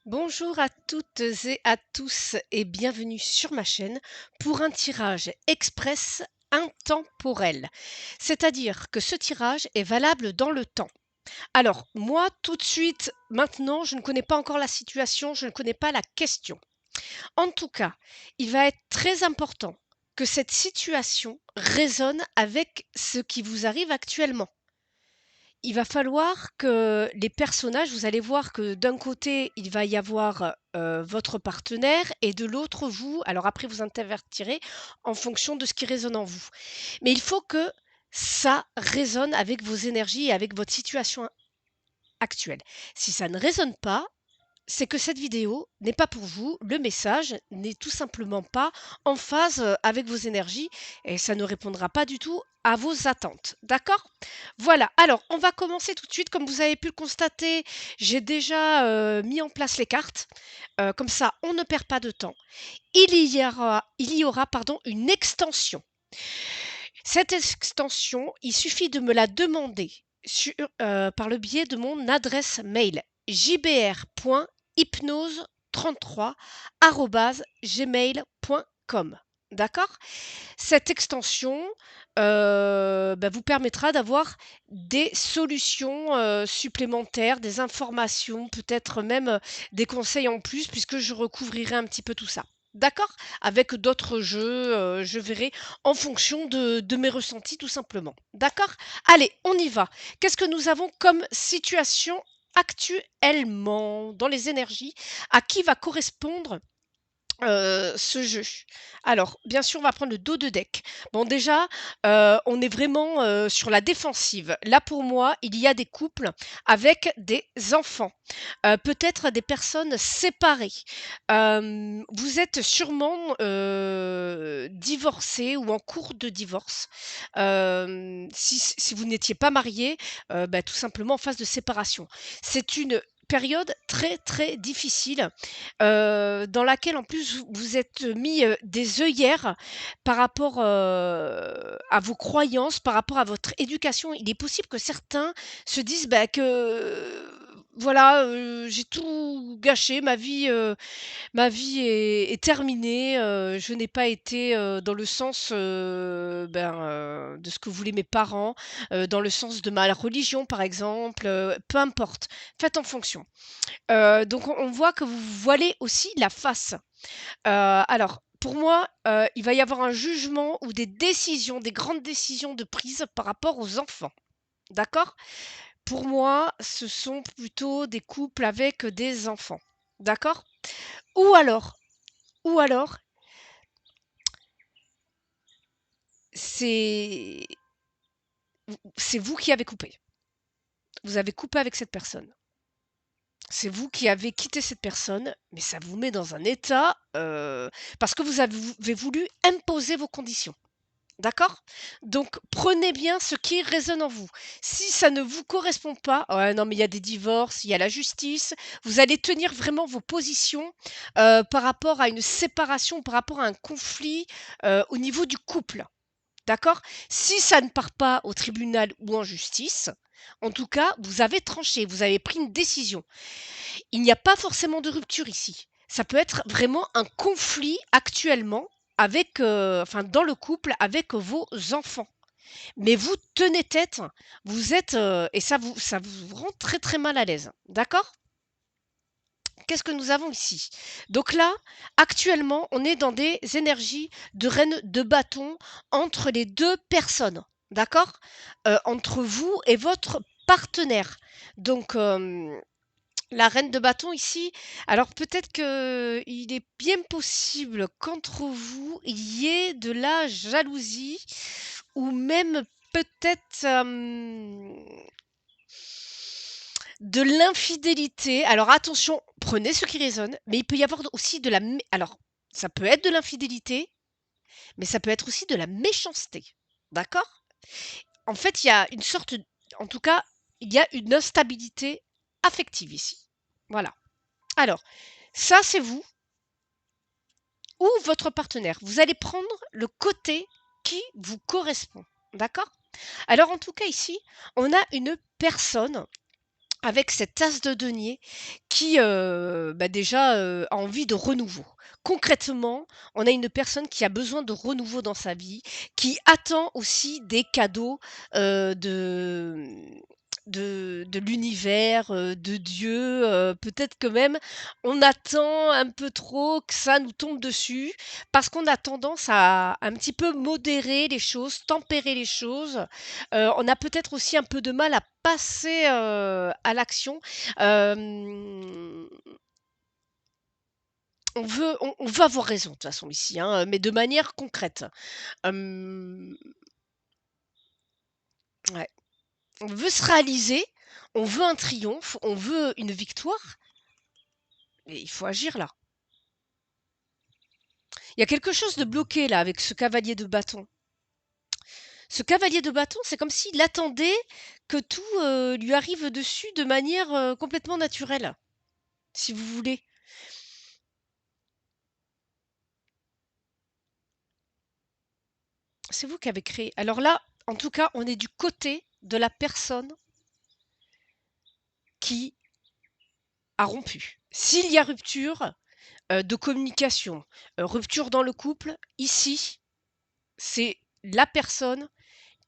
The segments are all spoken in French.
Bonjour à toutes et à tous et bienvenue sur ma chaîne pour un tirage express intemporel. C'est-à-dire que ce tirage est valable dans le temps. Alors, moi, tout de suite, maintenant, je ne connais pas encore la situation, je ne connais pas la question. En tout cas, il va être très important que cette situation résonne avec ce qui vous arrive actuellement. Il va falloir que les personnages, vous allez voir que d'un côté, il va y avoir, votre partenaire et de l'autre vous. Alors après vous intervertirez en fonction de ce qui résonne en vous. Mais il faut que ça résonne avec vos énergies et avec votre situation actuelle. Si ça ne résonne pas, c'est que cette vidéo n'est pas pour vous. Le message n'est tout simplement pas en phase avec vos énergies et ça ne répondra pas du tout à vos attentes. D'accord? Voilà. Alors, on va commencer tout de suite. Comme vous avez pu le constater, j'ai déjà mis en place les cartes. Comme ça, on ne perd pas de temps. Il y aura pardon, une extension. Cette extension, il suffit de me la demander par le biais de mon adresse mail jbr.hypnose33@gmail.com. D'accord? Cette extension vous permettra d'avoir des solutions supplémentaires, des informations, peut-être même des conseils en plus, puisque je recouvrirai un petit peu tout ça. D'accord? Avec d'autres jeux, je verrai en fonction de mes ressentis tout simplement. D'accord? Allez, on y va. Qu'est-ce que nous avons comme situation actuellement dans les énergies? À qui va correspondre ce jeu? Alors, bien sûr, on va prendre le dos de deck. Bon, déjà, on est vraiment, sur la défensive. Là, pour moi, il y a des couples avec des enfants, peut-être des personnes séparées. Vous êtes sûrement, divorcés ou en cours de divorce. Si vous n'étiez pas mariés, tout simplement en phase de séparation. C'est une période très, très difficile dans laquelle en plus vous êtes mis, des œillères par rapport, à vos croyances, par rapport à votre éducation. Il est possible que certains se disent, que voilà, j'ai tout gâché, ma vie est terminée, je n'ai pas été, dans le sens, de ce que voulaient mes parents, dans le sens de ma religion par exemple, peu importe, faites en fonction. Donc on voit que vous voilez aussi la face. Alors pour moi, il va y avoir un jugement ou des décisions, des grandes décisions de prise par rapport aux enfants. D'accord? Pour moi, ce sont plutôt des couples avec des enfants. D'accord? Ou alors ou alors, c'est c'est vous qui avez coupé. Vous avez coupé avec cette personne. C'est vous qui avez quitté cette personne, mais ça vous met dans un état, parce que vous avez voulu imposer vos conditions. D'accord? Donc prenez bien ce qui résonne en vous. Si ça ne vous correspond pas, ouais, non, mais il y a des divorces, il y a la justice, vous allez tenir vraiment vos positions, par rapport à une séparation, par rapport à un conflit, au niveau du couple. D'accord? Si ça ne part pas au tribunal ou en justice, en tout cas, vous avez tranché, vous avez pris une décision. Il n'y a pas forcément de rupture ici. Ça peut être vraiment un conflit actuellement avec, enfin dans le couple avec vos enfants. Mais vous tenez tête, vous êtes, et ça vous rend très, très mal à l'aise. D'accord? Qu'est-ce que nous avons ici? Donc là, actuellement, on est dans des énergies de reine de bâton entre les 2 personnes. D'accord? Entre vous et votre partenaire. Donc, la reine de bâton ici, alors peut-être qu'il est bien possible qu'entre vous, il y ait de la jalousie ou même peut-être, de l'infidélité. Alors attention, prenez ce qui résonne, mais il peut y avoir aussi de la alors ça peut être de l'infidélité, mais ça peut être aussi de la méchanceté. D'accord? En fait, il y a une sorte en tout cas, il y a une instabilité affective ici. Voilà. Alors, ça, c'est vous ou votre partenaire. Vous allez prendre le côté qui vous correspond. D'accord? Alors, en tout cas, ici, on a une personne avec cette as de denier qui, déjà, a envie de renouveau. Concrètement, on a une personne qui a besoin de renouveau dans sa vie, qui attend aussi des cadeaux, de l'univers, de Dieu, peut-être que même on attend un peu trop que ça nous tombe dessus, parce qu'on a tendance à un petit peu modérer les choses, tempérer les choses. On a peut-être aussi un peu de mal à passer, à l'action. Hem, on veut avoir raison de toute façon ici, hein, mais de manière concrète. Hem, ouais, on veut se réaliser, on veut un triomphe, on veut une victoire, et il faut agir là. Il y a quelque chose de bloqué là avec ce cavalier de bâton. Ce cavalier de bâton, c'est comme s'il attendait que tout, lui arrive dessus de manière, complètement naturelle, si vous voulez. C'est vous qui avez créé. Alors là, en tout cas, on est du côté de la personne qui a rompu. S'il y a rupture, de communication, rupture dans le couple, ici, c'est la personne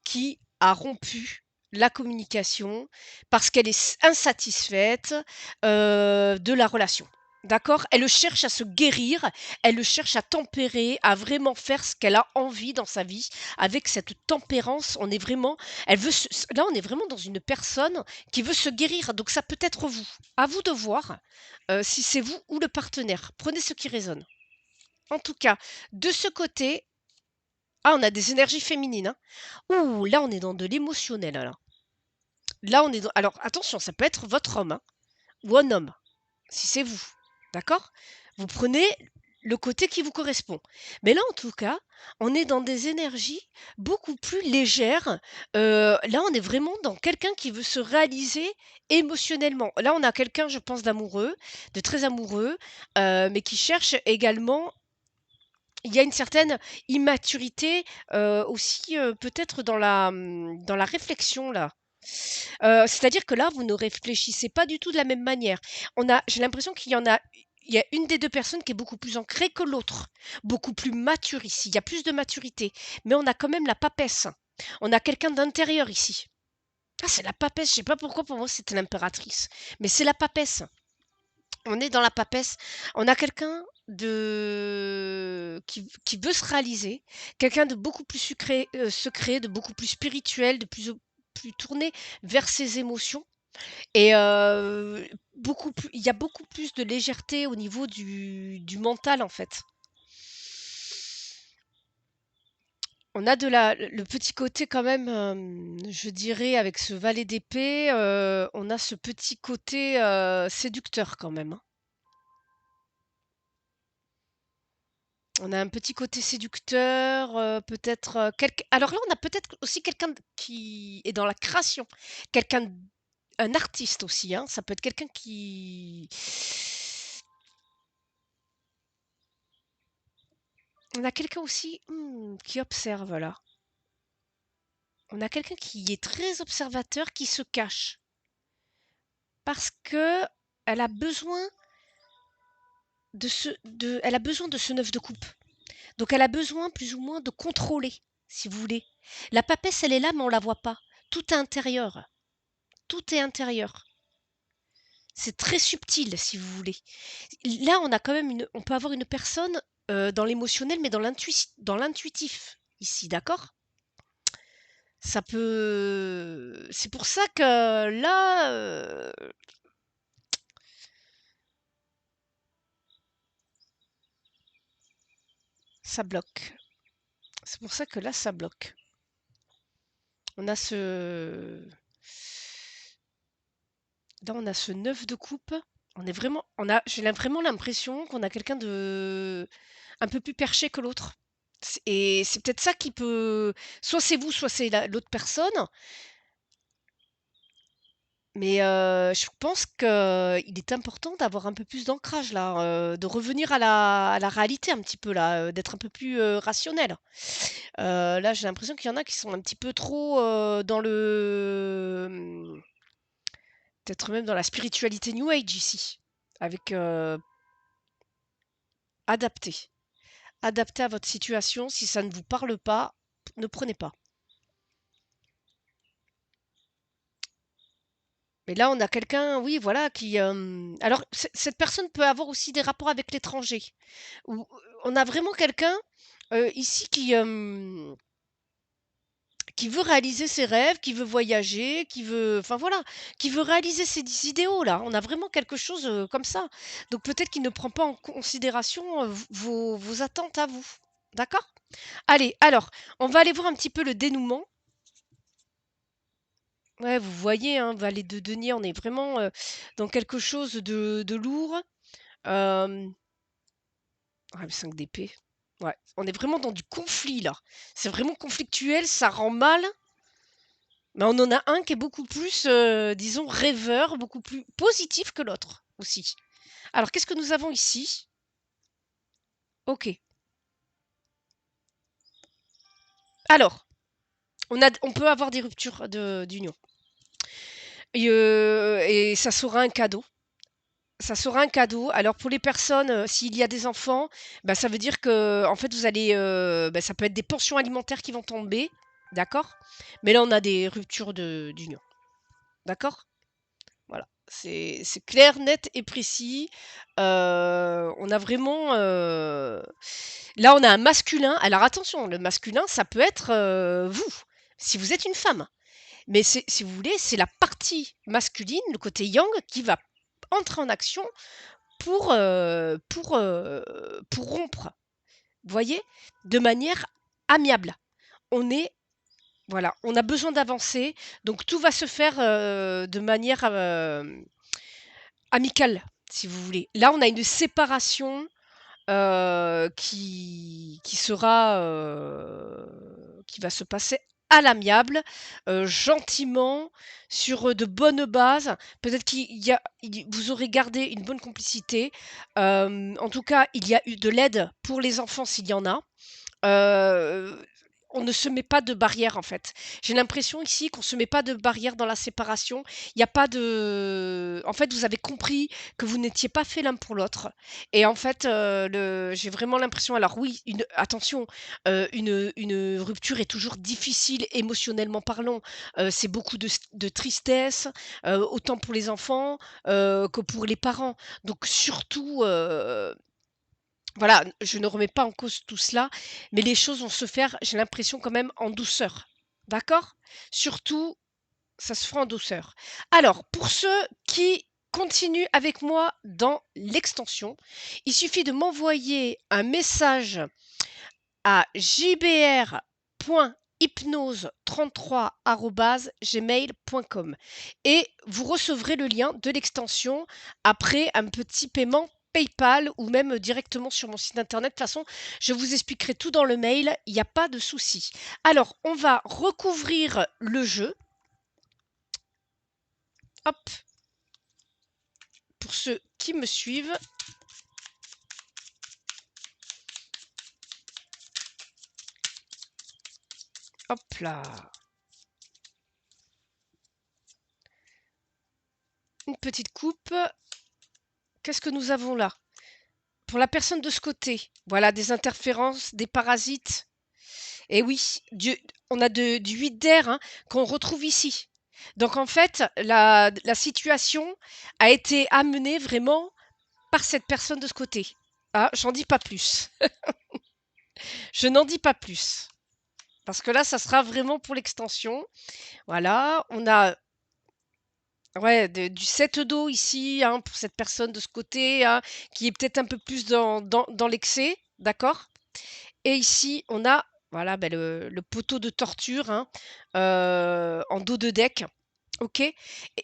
qui a rompu la communication parce qu'elle est insatisfaite, de la relation. D'accord? Elle cherche à se guérir, elle cherche à tempérer, à vraiment faire ce qu'elle a envie dans sa vie. Avec cette tempérance, on est vraiment elle veut se là, on est vraiment dans une personne qui veut se guérir, donc ça peut être vous. À vous de voir, si c'est vous ou le partenaire. Prenez ce qui résonne. En tout cas, de ce côté, on a des énergies féminines, hein. Ouh, là, on est dans de l'émotionnel, là. Là, on est dans alors attention, ça peut être votre homme, hein, ou un homme, si c'est vous, d'accord? Vous prenez le côté qui vous correspond. Mais là, en tout cas, on est dans des énergies beaucoup plus légères. Là, on est vraiment dans quelqu'un qui veut se réaliser émotionnellement. Là, on a quelqu'un, je pense, d'amoureux, de très amoureux, mais qui cherche également il y a une certaine immaturité, aussi, peut-être dans la réflexion là. C'est-à-dire que là, vous ne réfléchissez pas du tout de la même manière. J'ai l'impression il y a une des 2 personnes qui est beaucoup plus ancrée que l'autre, beaucoup plus mature ici. Il y a plus de maturité, mais on a quand même la papesse. On a quelqu'un d'intérieur ici. Ah, c'est la papesse, je sais pas pourquoi pour moi c'était l'impératrice, mais c'est la papesse. On est dans la papesse. On a quelqu'un qui veut se réaliser, quelqu'un de beaucoup plus secret, de beaucoup plus spirituel, de plus tourné vers ses émotions et beaucoup plus il y a beaucoup plus de légèreté au niveau du mental, en fait. On a de la le petit côté quand même, je dirais avec ce valet d'épée, on a ce petit côté, séducteur quand même, hein. On a un petit côté séducteur, peut-être, alors là, on a peut-être aussi quelqu'un qui est dans la création, quelqu'un d un artiste aussi, hein. Ça peut être quelqu'un qui on a quelqu'un aussi, qui observe là. On a quelqu'un qui est très observateur, qui se cache parce qu'elle a besoin elle a besoin de ce 9 de coupe. Donc elle a besoin plus ou moins de contrôler, si vous voulez. La papesse, elle est là, mais on la voit pas. Tout est intérieur. Tout est intérieur. C'est très subtil, si vous voulez. Là, on a quand même on peut avoir une personne, dans l'émotionnel, mais dans l'intuitif, ici, d'accord? C'est pour ça que là, ça bloque. C'est pour ça que là, ça bloque. On a ce Là, on a ce 9 de coupe. J'ai vraiment l'impression qu'on a quelqu'un de un peu plus perché que l'autre. Et c'est peut-être ça qui peut soit c'est vous, soit c'est l'autre personne, mais je pense qu'il est important d'avoir un peu plus d'ancrage là, de revenir à la réalité un petit peu là, d'être un peu plus, rationnel. Là, j'ai l'impression qu'il y en a qui sont un petit peu trop, dans le, Peut-être même dans la spiritualité New Age ici, avec adapté. Adapté à votre situation. Si ça ne vous parle pas, ne prenez pas. Mais là, on a quelqu'un, oui, voilà, qui. Alors, cette personne peut avoir aussi des rapports avec l'étranger. On a vraiment quelqu'un ici qui veut réaliser ses rêves, qui veut voyager, qui veut, enfin voilà, qui veut réaliser ses idéaux là. On a vraiment quelque chose comme ça. Donc peut-être qu'il ne prend pas en considération vos attentes à vous. D'accord? Allez, alors, on va aller voir un petit peu le dénouement. Ouais, vous voyez, hein, Valet de denier, on est vraiment dans quelque chose de lourd. Euh, ah, le 5 d'épée. Ouais, on est vraiment dans du conflit là. C'est vraiment conflictuel, ça rend mal. Mais on en a un qui est beaucoup plus, disons, rêveur, beaucoup plus positif que l'autre aussi. Alors, qu'est-ce que nous avons ici? Ok. Alors, on peut avoir des ruptures d'union. Et ça sera un cadeau. Ça sera un cadeau. Alors pour les personnes, s'il y a des enfants, bah, ça veut dire que en fait vous allez, bah, ça peut être des pensions alimentaires qui vont tomber, d'accord? Mais là on a des ruptures d'union, d'accord? Voilà, c'est clair, net et précis. On a vraiment, là on a un masculin. Alors attention, le masculin, ça peut être, vous, si vous êtes une femme. Mais si vous voulez, c'est la partie masculine, le côté yang, qui va entrer en action pour rompre, vous voyez? De manière amiable. On est voilà, on a besoin d'avancer, donc tout va se faire, de manière, amicale, si vous voulez. Là, on a une séparation, qui va se passer à l'amiable, gentiment, sur, de bonnes bases. Peut-être qu'il y a vous aurez gardé une bonne complicité. En tout cas, il y a eu de l'aide pour les enfants s'il y en a. Heu, on ne se met pas de barrière, en fait. J'ai l'impression ici qu'on se met pas de barrière dans la séparation. Il y a pas de en fait, vous avez compris que vous n'étiez pas faits l'un pour l'autre et en fait, le j'ai vraiment l'impression alors oui, attention, une rupture est toujours difficile émotionnellement parlant. C'est beaucoup de tristesse, autant pour les enfants, que pour les parents. Donc surtout, voilà, je ne remets pas en cause tout cela, mais les choses vont se faire, j'ai l'impression quand même en douceur. D'accord? Surtout, ça se fera en douceur. Alors, pour ceux qui continuent avec moi dans l'extension, il suffit de m'envoyer un message à jbr.hypnose33@gmail.com et vous recevrez le lien de l'extension après un petit paiement PayPal ou même directement sur mon site internet. De toute façon, je vous expliquerai tout dans le mail, il n'y a pas de souci. Alors, on va recouvrir le jeu. Hop, pour ceux qui me suivent. Hop là. Une petite coupe. Qu'est-ce que nous avons là? Pour la personne de ce côté, voilà des interférences, des parasites. Et oui, on a du 8 d'air hein, qu'on retrouve ici. Donc en fait, la situation a été amenée vraiment par cette personne de ce côté. Ah, j'en dis pas plus. Je n'en dis pas plus. Parce que là, ça sera vraiment pour l'extension. Voilà, on a ouais, du 7 d'eau ici, hein, pour cette personne de ce côté, hein, qui est peut-être un peu plus dans l'excès, d'accord? Et ici, on a voilà, ben, le poteau de torture hein, en dos de deck. OK. Et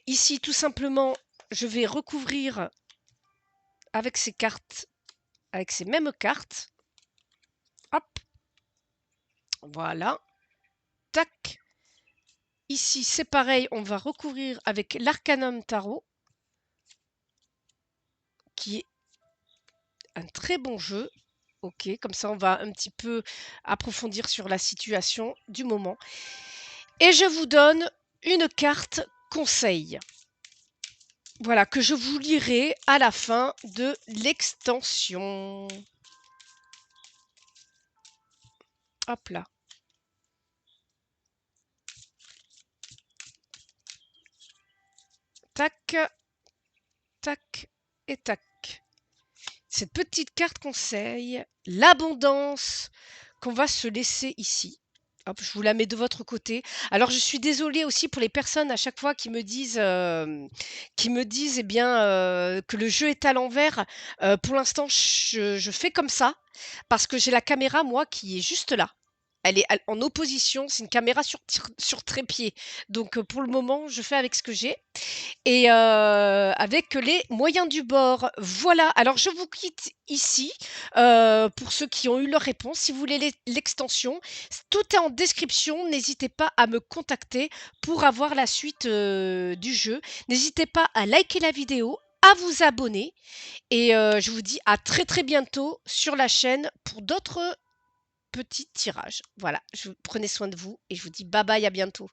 ici, tout simplement, je vais recouvrir avec ces cartes, avec ces mêmes cartes. Hop. Voilà. Tac. Ici, c'est pareil, on va recouvrir avec l'Arcanum Tarot, qui est un très bon jeu. OK, comme ça, on va un petit peu approfondir sur la situation du moment. Et je vous donne une carte conseil. Voilà, que je vous lirai à la fin de l'extension. Hop là. Tac, tac et tac. Cette petite carte conseil, l'abondance qu'on va se laisser ici. Hop, je vous la mets de votre côté. Alors, je suis désolée aussi pour les personnes à chaque fois qui me disent eh bien, que le jeu est à l'envers. Pour l'instant, je fais comme ça parce que j'ai la caméra, moi, qui est juste là. Elle est en opposition, c'est une caméra sur trépied. Donc, pour le moment, je fais avec ce que j'ai et avec les moyens du bord. Voilà, alors je vous quitte ici, pour ceux qui ont eu leur réponse. Si vous voulez l'extension, tout est en description. N'hésitez pas à me contacter pour avoir la suite, du jeu. N'hésitez pas à liker la vidéo, à vous abonner et je vous dis à très, très bientôt sur la chaîne pour d'autres petits tirages. Voilà, prenez soin de vous et je vous dis bye bye, à bientôt.